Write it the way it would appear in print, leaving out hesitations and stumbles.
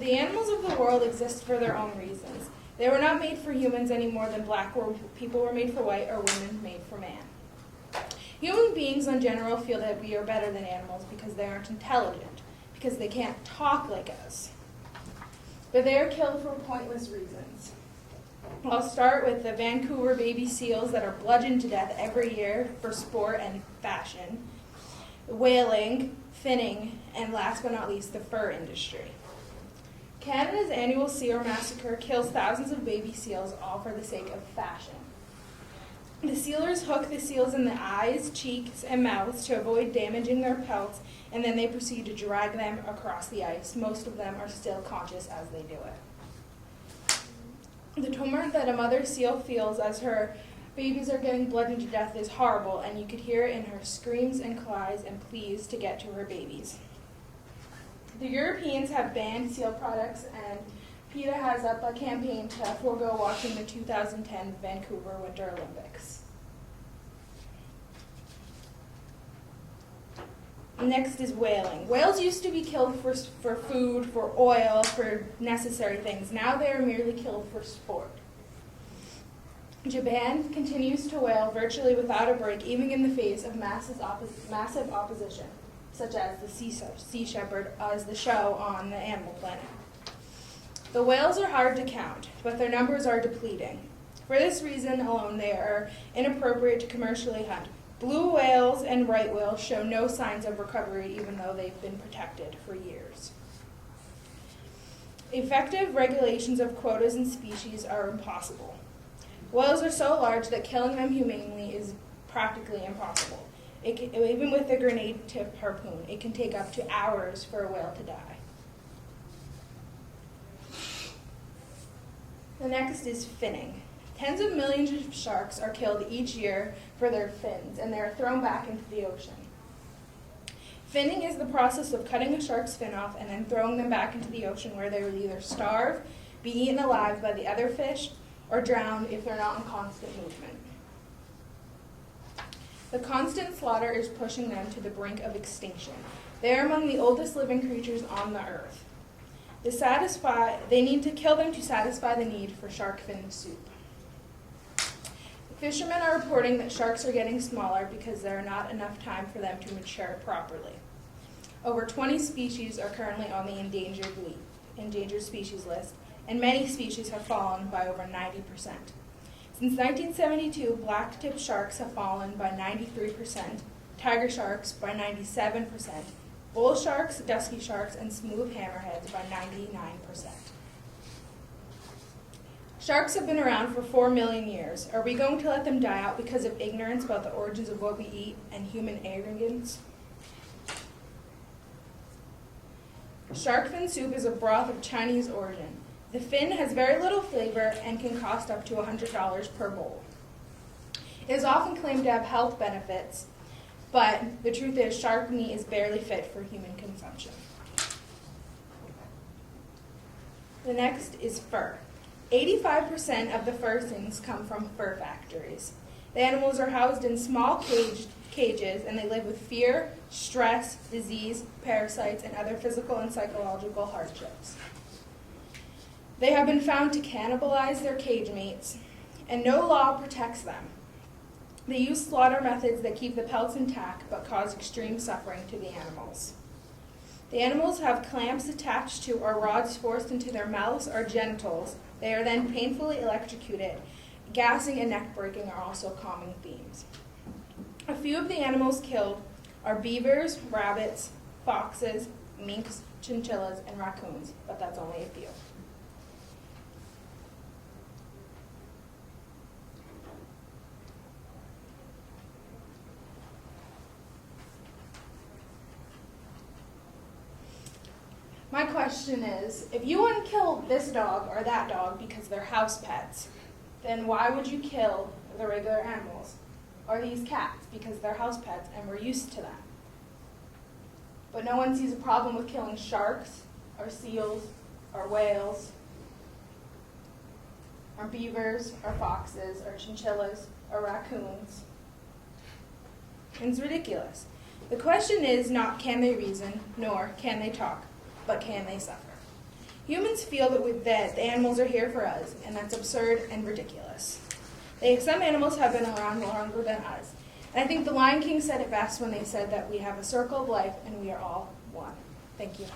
The animals of the world exist for their own reasons. They were not made for humans any more than black people were made for white or women made for man. Human beings in general feel that we are better than animals because they aren't intelligent, because they can't talk like us. But they are killed for pointless reasons. I'll start with the Vancouver baby seals that are bludgeoned to death every year for sport and fashion, whaling, finning, and last but not least, the fur industry. Canada's annual seal massacre kills thousands of baby seals, all for the sake of fashion. The sealers hook the seals in the eyes, cheeks, and mouths to avoid damaging their pelts, and then they proceed to drag them across the ice. Most of them are still conscious as they do it. The torment that a mother seal feels as her babies are getting bludgeoned to death is horrible, and you could hear it in her screams and cries and pleas to get to her babies. The Europeans have banned seal products, and PETA has up a campaign to forego watching the 2010 Vancouver Winter Olympics. Next is whaling. Whales used to be killed for food, for oil, for necessary things. Now they are merely killed for sport. Japan continues to whale virtually without a break, even in the face of massive opposition, such as the sea shepherd as the show on the Animal Planet. The whales are hard to count, but their numbers are depleting. For this reason alone, they are inappropriate to commercially hunt. Blue whales and right whales show no signs of recovery, even though they've been protected for years. Effective regulations of quotas and species are impossible. Whales are so large that killing them humanely is practically impossible. Even with a grenade-tipped harpoon, it can take up to hours for a whale to die. The next is finning. Tens of millions of sharks are killed each year for their fins, and they are thrown back into the ocean. Finning is the process of cutting a shark's fin off and then throwing them back into the ocean, where they will either starve, be eaten alive by the other fish, or drown if they're not in constant movement. The constant slaughter is pushing them to the brink of extinction. They are among the oldest living creatures on the earth. They need to kill them to satisfy the need for shark fin soup. Fishermen are reporting that sharks are getting smaller because there are not enough time for them to mature properly. Over 20 species are currently on the endangered species list, and many species have fallen by over 90%. Since 1972, black-tipped sharks have fallen by 93%, tiger sharks by 97%, bull sharks, dusky sharks, and smooth hammerheads by 99%. Sharks have been around for 4 million years. Are we going to let them die out because of ignorance about the origins of what we eat and human arrogance? Shark fin soup is a broth of Chinese origin. The fin has very little flavor and can cost up to $100 per bowl. It is often claimed to have health benefits, but the truth is shark meat is barely fit for human consumption. The next is fur. 85% of the fur skins come from fur factories. The animals are housed in small cages, and they live with fear, stress, disease, parasites, and other physical and psychological hardships. They have been found to cannibalize their cage mates, and no law protects them. They use slaughter methods that keep the pelts intact but cause extreme suffering to the animals. The animals have clamps attached to or rods forced into their mouths or genitals. They are then painfully electrocuted. Gassing and neck breaking are also common themes. A few of the animals killed are beavers, rabbits, foxes, minks, chinchillas, and raccoons, but that's only a few. My question is, if you wouldn't kill this dog or that dog because they're house pets, then why would you kill the regular animals? Or these cats because they're house pets and we're used to them? But no one sees a problem with killing sharks or seals or whales or beavers or foxes or chinchillas or raccoons. It's ridiculous. The question is not can they reason, nor can they talk, but can they suffer? Humans feel that the animals are here for us, and that's absurd and ridiculous. Some animals have been around longer than us. And I think the Lion King said it best when they said that we have a circle of life and we are all one. Thank you.